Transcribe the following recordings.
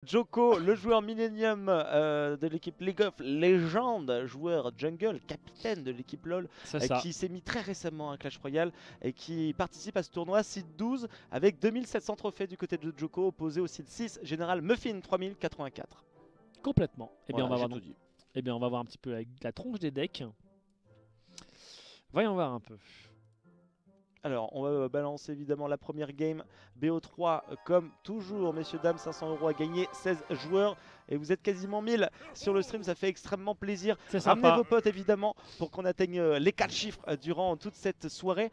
Joko, le joueur Millennium de l'équipe League of Legends, joueur jungle, capitaine de l'équipe LoL, qui s'est mis très récemment à Clash Royale et qui participe à ce tournoi Seed 12 avec 2700 trophées du côté de Joko, opposé au Seed 6 Général Muffin 3084. Complètement. Et bien, voilà, on va voir un petit peu avec la tronche des decks. Voyons voir un peu. Alors, on va balancer évidemment la première game. BO3, comme toujours, messieurs, dames, 500 € à gagner, 16 joueurs. Et vous êtes quasiment 1000 sur le stream, ça fait extrêmement plaisir. Ramenez vos potes évidemment pour qu'on atteigne les 4 chiffres durant toute cette soirée.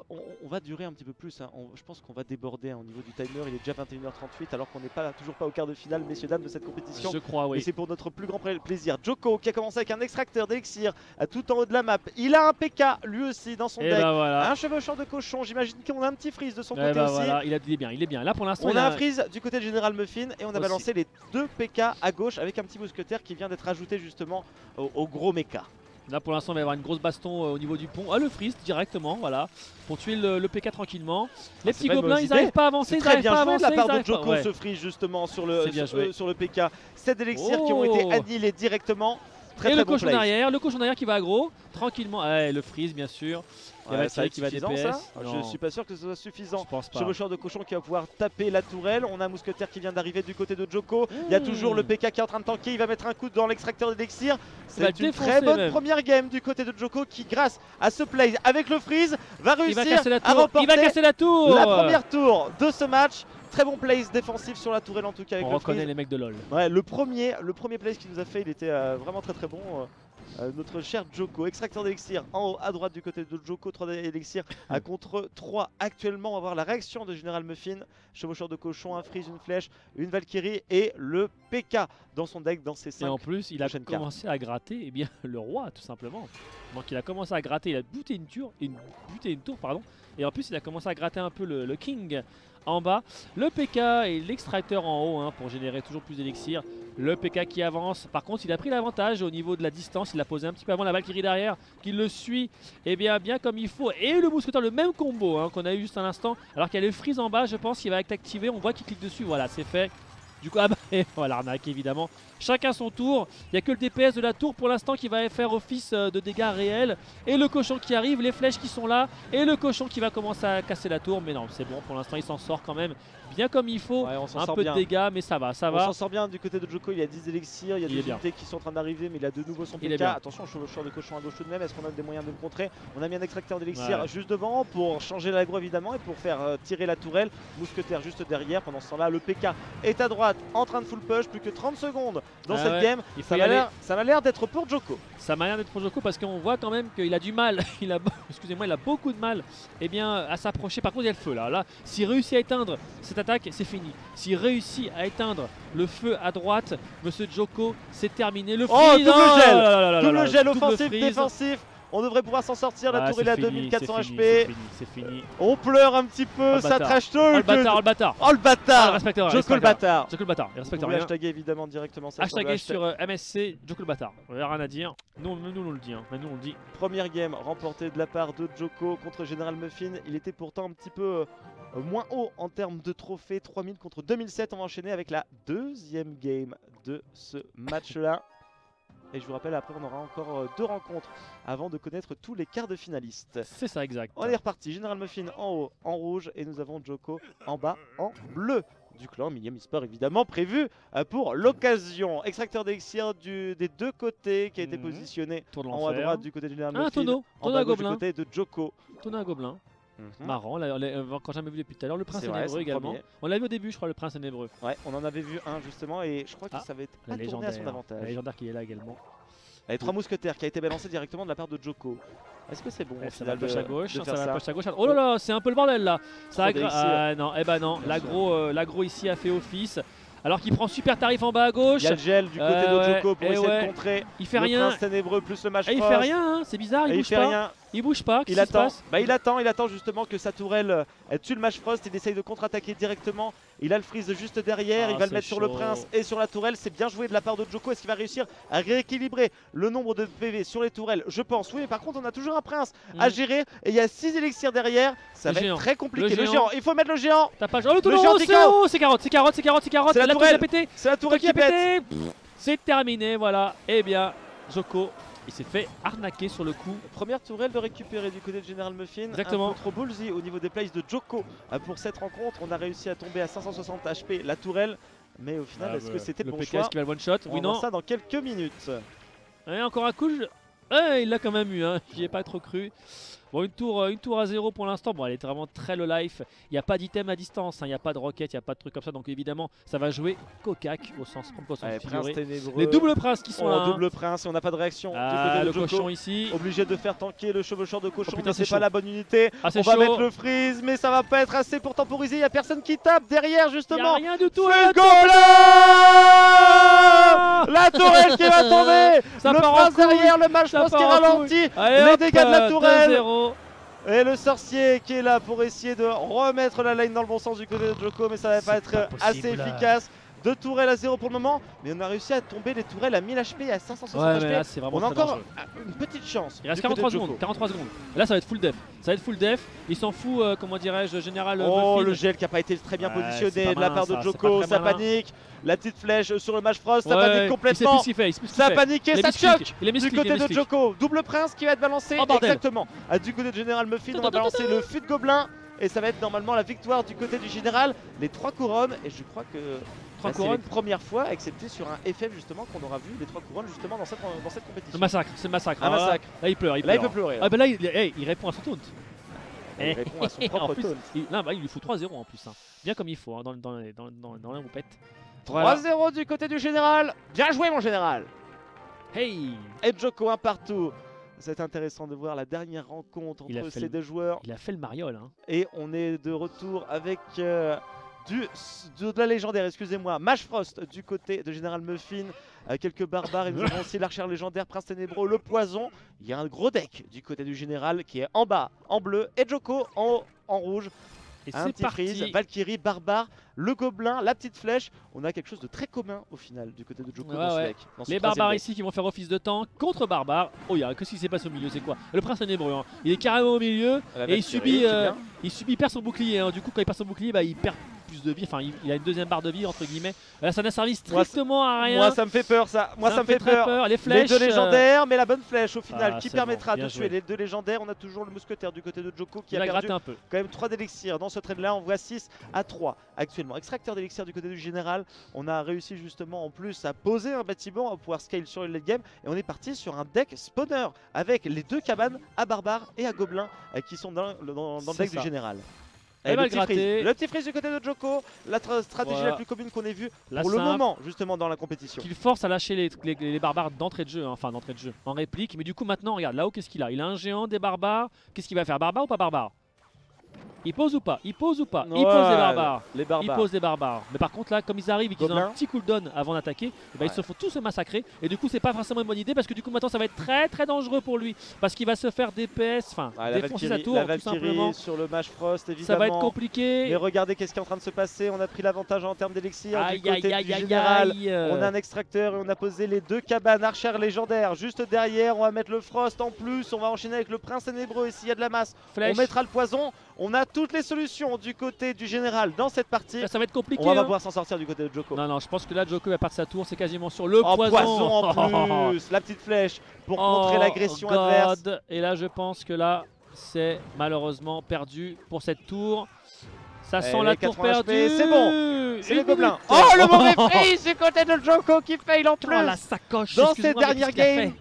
On va durer un petit peu plus, hein. Je pense qu'on va déborder au niveau du timer. Il est déjà 21h38 alors qu'on n'est toujours pas au quart de finale, messieurs, dames, de cette compétition. Je crois, oui. Et c'est pour notre plus grand plaisir. Joko qui a commencé avec un extracteur d'élixir tout en haut de la map. Il a un PK lui aussi dans son deck. Voilà. Un chevaucheur de cochon, j'imagine qu'on a un petit freeze de son côté aussi. Voilà. Il est bien. Là pour l'instant, on a un freeze du côté de Général Muffin et on a balancé les 2 PK à gauche avec un petit mousquetaire qui vient d'être ajouté justement au gros mecha. Là pour l'instant il va y avoir une grosse baston au niveau du pont. Ah, le freeze directement, voilà, pour tuer le PK tranquillement. Les petits gobelins ils n'arrivent pas à avancer. C'est très bien joué de la part de Joko, ce freeze justement sur le PK. 7 élixirs qui ont été annihilés directement. Et le cochon derrière, qui va aggro tranquillement. Le freeze bien sûr. Ça va être suffisant ça. Je suis pas sûr que ce soit suffisant. Chevaucheur de cochon qui va pouvoir taper la tourelle. On a un mousquetaire qui vient d'arriver du côté de Joko. Il y a toujours le PK qui est en train de tanker. Il va mettre un coup dans l'extracteur d'élixir. C'est une très bonne première game du côté de Joko qui, grâce à ce play avec le freeze, va réussir à remporter la première tour de ce match. Très bon place défensif sur la tourelle en tout cas avec on reconnaît les mecs de LoL. Ouais, le premier place qu'il nous a fait, il était vraiment très bon. Notre cher Joko, extracteur d'élixir en haut à droite du côté de Joko, 3 élixirs à contre 3 actuellement. On va voir la réaction de Général Muffin, chevaucheur de cochon, un freeze, une flèche, une Valkyrie et le PK dans son deck dans ses 5. Et en plus il a commencé à gratter le roi tout simplement. Donc il a commencé à gratter, il a buté une tour, et en plus il a commencé à gratter un peu le king en bas. Le PK et l'extracteur en haut pour générer toujours plus d'élixir. Le PK qui avance, par contre il a pris l'avantage au niveau de la distance, il l'a posé un petit peu avant, la Valkyrie derrière qui le suit bien comme il faut. Et le mousquetaire, le même combo qu'on a eu juste à l'instant, alors qu'il y a le freeze en bas, je pense qu'il va être activé, on voit qu'il clique dessus, voilà c'est fait. Du coup, voilà, l'arnaque évidemment. Chacun son tour. Il n'y a que le DPS de la tour pour l'instant qui va faire office de dégâts réels. Et le cochon qui arrive, les flèches qui sont là. Et le cochon qui va commencer à casser la tour. Mais non, c'est bon, pour l'instant il s'en sort quand même bien comme il faut. Un peu de dégâts, mais ça va. On s'en sort bien du côté de Joko. Il y a 10 élixirs, il y a des unités qui sont en train d'arriver, mais il a de nouveau son PK. Attention, chevaucheur de cochon à gauche tout de même. Est-ce qu'on a des moyens de le contrer? On a mis un extracteur d'élixir juste devant pour changer l'aggro évidemment et pour faire tirer la tourelle. Mousquetaire juste derrière. Pendant ce temps-là, le PK est à droite en train de full push. Plus que 30 secondes dans cette game. Ça m'a l'air d'être pour Joko. Ça m'a l'air d'être pour Joko parce qu'on voit quand même qu'il a du mal. Il a beaucoup de mal à s'approcher. Par contre, il y a le feu là. S'il réussit à éteindre cette attaque, c'est fini. S'il réussit à éteindre le feu à droite, monsieur Joko, c'est terminé. Le freeze, double gel offensif, défensif. On devrait pouvoir s'en sortir, la tour est à 2400 HP. C'est fini. On pleure un petit peu, ça trash talk. Oh le bâtard. Joko le bâtard. Joko le bâtard, il respecte rien. Hashtagger évidemment directement ça. Hashtagger sur MSC, Joko le bâtard. On n'a rien à dire. Nous on le dit. Nous on le dit. Première game remportée de la part de Joko contre Général Muffin. Il était pourtant un petit peu moins haut en termes de trophées. 3000 contre 2007. On va enchaîner avec la deuxième game de ce match là. Et je vous rappelle, après on aura encore 2 rencontres avant de connaître tous les quarts de finalistes. C'est ça, exact. On est reparti, Général Muffin en haut en rouge et nous avons Joko en bas en bleu. Du clan Millennium eSport évidemment prévu pour l'occasion. Extracteur d'élixir des 2 côtés qui a été positionné en haut à droite du côté de Général Muffin, en bas à gauche du côté de Joko. Tonneau à gobelin. Marrant, quand jamais vu depuis tout à l'heure, le prince ténébreux également. On l'a vu au début, je crois, le prince ténébreux. Ouais, on en avait vu un justement et je crois que ça va être pas tourné à son avantage. La légendaire qui est là également. Les 3 mousquetaires qui a été balancé directement de la part de Joko. Est-ce que c'est bon ça va gauche à gauche, Oh là là, c'est un peu le bordel là. Non, l'agro ici a fait office. Alors qu'il prend super tarif en bas à gauche. Il y a le gel du côté de Joko pour essayer de contrer. Il fait rien. Le prince ténébreux plus le match. Il fait rien, c'est bizarre, il bouge pas. Il bouge pas, Il qu'est-ce qui se attend. passe? Il attend justement que sa tourelle elle tue le Mage Frost. Il essaye de contre-attaquer directement. Il a le freeze juste derrière. Ah, Il va le c'est mettre sur le chaud. prince et sur la tourelle. C'est bien joué de la part de Djoko. Est-ce qu'il va réussir à rééquilibrer le nombre de PV sur les tourelles? Je pense. Oui, mais par contre, on a toujours un prince à gérer. Et il y a 6 élixirs derrière. Ça Le va géant. être très compliqué. Le Le géant. géant. Il faut mettre le géant. Tapage. Oh le Le géant tour Tikao. c'est 40, c'est 40, c'est 40, c'est 40, c'est 40. C'est la La tour qui tourelle. a pété. C'est la tourelle qui a pète. pété. C'est terminé, voilà. Eh bien, Djoko, il s'est fait arnaquer sur le coup. Première tourelle de récupérer du côté de General Muffin. Exactement. Un peu trop ballsy au niveau des plays de Djoko pour cette rencontre. On a réussi à tomber à 560 HP la tourelle. Mais au final, est-ce que c'était le bon PK, choix? est-ce qu'il va le one shot? On Oui, va voir non. ça dans quelques minutes. Et encore un coup. Il l'a quand même eu, hein. J'y ai pas trop cru. Bon, une tour à 0 pour l'instant. Bon, elle est vraiment très low life. Il n'y a pas d'item à distance, hein. Il n'y a pas de rocket, il n'y a pas de truc comme ça. Donc évidemment, ça va jouer cocac au sens propre, au sens Allez, figuré. Prince ténébreux. Les doubles princes qui sont Oh, là. hein. double prince et on n'a pas de réaction Ah, du côté le de Djoko. cochon ici. Obligé de faire tanker le chevaucheur de cochon, putain, mais c'est c'est pas chaud. la bonne unité. Ah, c'est On va chaud. mettre le freeze, mais ça va pas être assez pour temporiser. Il y a personne qui tape derrière Il y a justement. rien du tout. Feu là. Golem. La tourelle qui va tomber. Ça Le part en prince couille. derrière, le Mage Ça Frost qui part en ralentit. Allez, Les hop, dégâts de la tourelle. 2-0. Et le sorcier qui est là pour essayer de remettre la lane dans le bon sens du côté de Djoko, mais ça va pas être pas assez possible. efficace. Deux tourelles à 0 pour le moment, mais on a réussi à tomber les tourelles à 1000 HP et à 560 Ouais, mais HP. là, c'est vraiment On a très encore dangereux. une petite chance. Il reste du côté 43 de Djoko. secondes, 43 secondes. Et là, ça va être full def. Ça va être full def. Il s'en fout, comment dirais-je, général Oh, Muffin. le gel qui a pas été très bien Ouais, positionné c'est pas de la malin, part de ça, c'est Djoko, pas très ça malin. panique. La petite flèche sur le Mage Frost, ça Ouais, panique il sait complètement. plus ce qu'il fait, il sait plus ce qu'il Ça a fait. paniqué, Il est ça misclick, choque il est du misclick, côté il est de misclick. Djoko. Double prince qui va être balancé Oh, bordel. exactement du côté de Général Muffin. On va balancer le fut de gobelin et ça va être normalement la victoire du côté du général. Les 3 couronnes et je crois que Trois c'est la couronnes. première fois, excepté sur un FF justement, qu'on aura vu les 3 couronnes justement dans cette Le compétition. massacre, c'est le massacre. Un Alors là, massacre. Là, il pleure, il Là il pleure. peut pleurer. Ah, bah là, il répond à son taunt. Il répond à son En propre plus, taunt. il lui faut 3-0 en plus. Hein. Bien comme il faut, hein, dans la roupette. 3-0 du côté du général. Bien joué mon général. Hey, Et Djoko un partout. C'est intéressant de voir la dernière rencontre Il a entre fait ces le- deux joueurs. il a fait le mariole. Hein. Et on est de retour avec de la légendaire, excusez-moi, Mage Frost du côté de Général Muffin. Quelques barbares et nous avons aussi l'archer légendaire, Prince Ténébreux, le poison. Il y a un gros deck du côté du général qui est en bas en bleu et Djoko en rouge. Et Un c'est petit parti. freeze, Valkyrie, barbare, le gobelin, la petite flèche. On a quelque chose de très commun au final du côté de Djoko dans ce Ouais. deck. Dans ce Les troisième barbares deck. ici qui vont faire office de tank contre barbares. Oh, qu'est-ce qui s'est passé au milieu? C'est quoi? Le prince ténébreux. Hein. Il est carrément au milieu La et Valkyrie, il perd son bouclier. Hein. Du coup, quand il perd son bouclier, bah, il perd plus de vie. Enfin, il a une deuxième barre de vie entre guillemets. Là, ça n'a servi strictement à rien. Moi ça me fait peur ça. Moi ça me fait très peur. Les Les flèches. deux légendaires, mais la bonne flèche au final Ah, qui c'est permettra bon, bien de tuer joué. les deux légendaires. On a toujours le mousquetaire du côté de Djoko qui il a a perdu gratté un peu. quand même 3 d'élixirs dans ce trade là. On voit 6 à 3 actuellement. Extracteur d'élixir du côté du général. On a réussi justement en plus à poser un bâtiment, à pouvoir scale sur le late game. Et on est parti sur un deck spawner avec les deux cabanes à barbare et à gobelin qui sont dans le C'est deck ça. du général. Et va le gratter. Le petit freeze du côté de Djoko, la stratégie Voilà. la plus commune qu'on ait vue La pour le simple. moment justement dans la compétition. Qu'il force à lâcher les barbares d'entrée de jeu, hein. Enfin d'entrée de jeu, en réplique. Mais du coup maintenant, regarde, là-haut qu'est-ce qu'il a? Il a un géant, des barbares. Qu'est-ce qu'il va faire? Barbare ou pas barbare? Il pose ou pas? Il pose ou pas? Il pose Ouais, des barbares. Les Il barbares. pose des barbares. Mais par contre là, comme ils arrivent et qu'ils ont Gobelin. un petit cooldown avant d'attaquer, eh ben, Ouais. ils se font tous se massacrer. Et du coup c'est pas forcément une bonne idée parce que du coup maintenant ça va être très très dangereux pour lui. Parce qu'il va se faire DPS, enfin Ouais, la défoncer Valkyrie, sa tour la tout Valkyrie simplement. sur le Mage Frost évidemment. Ça va être compliqué. Mais regardez qu'est-ce qui est en train de se passer. On a pris l'avantage en termes d'élixir du Aïe côté aïe du aïe général. aïe. On a un extracteur et on a posé les deux cabanes archères légendaires juste derrière. On va mettre le Frost en plus. On va enchaîner avec le Prince Ténébreux. Et s'il y a de la masse, Flèche. on mettra le poison. On a toutes les solutions du côté du général dans cette partie. Là, ça va être compliqué. On va hein. pouvoir s'en sortir du côté de Djoko. Non, non, je pense que là, Djoko va perdre sa tour. C'est quasiment sur le Oh, poison. poison en plus. La petite flèche pour contrer l'agression God. adverse. Et là, je pense que là, c'est malheureusement perdu pour cette tour. Ça sent les la tour 80 HP, perdue. c'est bon. C'est les Une gobelins. minute. Oh, le mauvais freeze du côté de Djoko qui fail en plus. Oh, la sacoche. Dans excuse-moi, ces mais dernières qu'est-ce qu'il a games.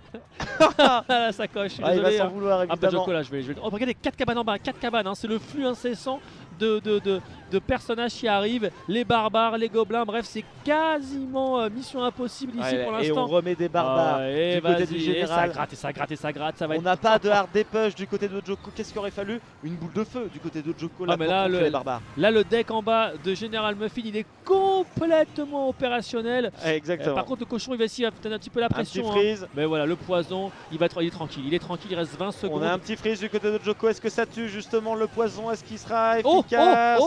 fait La sacoche, je suis Ah, il va désolé. s'en hein. vouloir Ah bah évidemment. Djoko là, je vais... Oh, regardez, 4 cabanes en bas, 4 cabanes, hein, c'est le flux incessant de personnages qui arrivent, les barbares, les gobelins, bref c'est quasiment mission impossible ici pour l'instant. Et on remet des barbares du côté du général. Ça gratte, ça va on n'a pas de hard push du côté de Joko. Qu'est-ce qu'il aurait fallu? Une boule de feu du côté de Joko là, mais là, les barbares. Là le deck en bas de Général Muffin il est complètement opérationnel. Exactement. Par contre le cochon il va essayer peut-être un petit peu la pression. Un petit freeze. Mais voilà le poison il est tranquille, il reste 20 secondes. On a un petit freeze du côté de Joko. Est-ce que ça tue justement le poison? Est-ce qu'il sera efficace?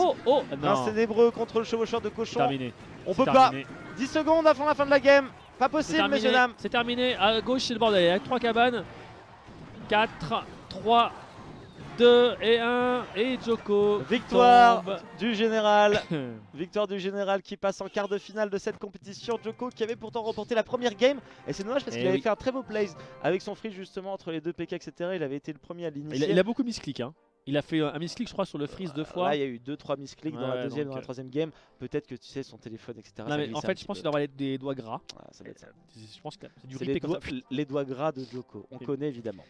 Un ténébreux contre le chevaucheur de cochon. Terminé. On peut pas. 10 secondes avant la fin de la game. Pas possible, messieurs dames. C'est terminé. À gauche, c'est le bordel. Avec 3 cabanes. 4, 3, 2 et 1. Et Joko. Victoire du général. Victoire du général qui passe en quart de finale de cette compétition. Joko qui avait pourtant remporté la première game. Et c'est dommage parce qu'il avait fait un très beau plays avec son freeze justement entre les deux PK, etc. Il avait été le premier à l'initier. Il a beaucoup misclick. Hein. Il a fait un misclick, je crois, sur le freeze 2 fois. Là, il y a eu 2-3 misclicks dans la deuxième, dans la troisième game. Peut-être que tu sais, son téléphone, etc. Non, mais en fait, je pense qu'il doit avoir des doigts gras. Ça doit être ça. Je pense que c'est du ripé comme ça. Les doigts gras de Joko, on connaît évidemment.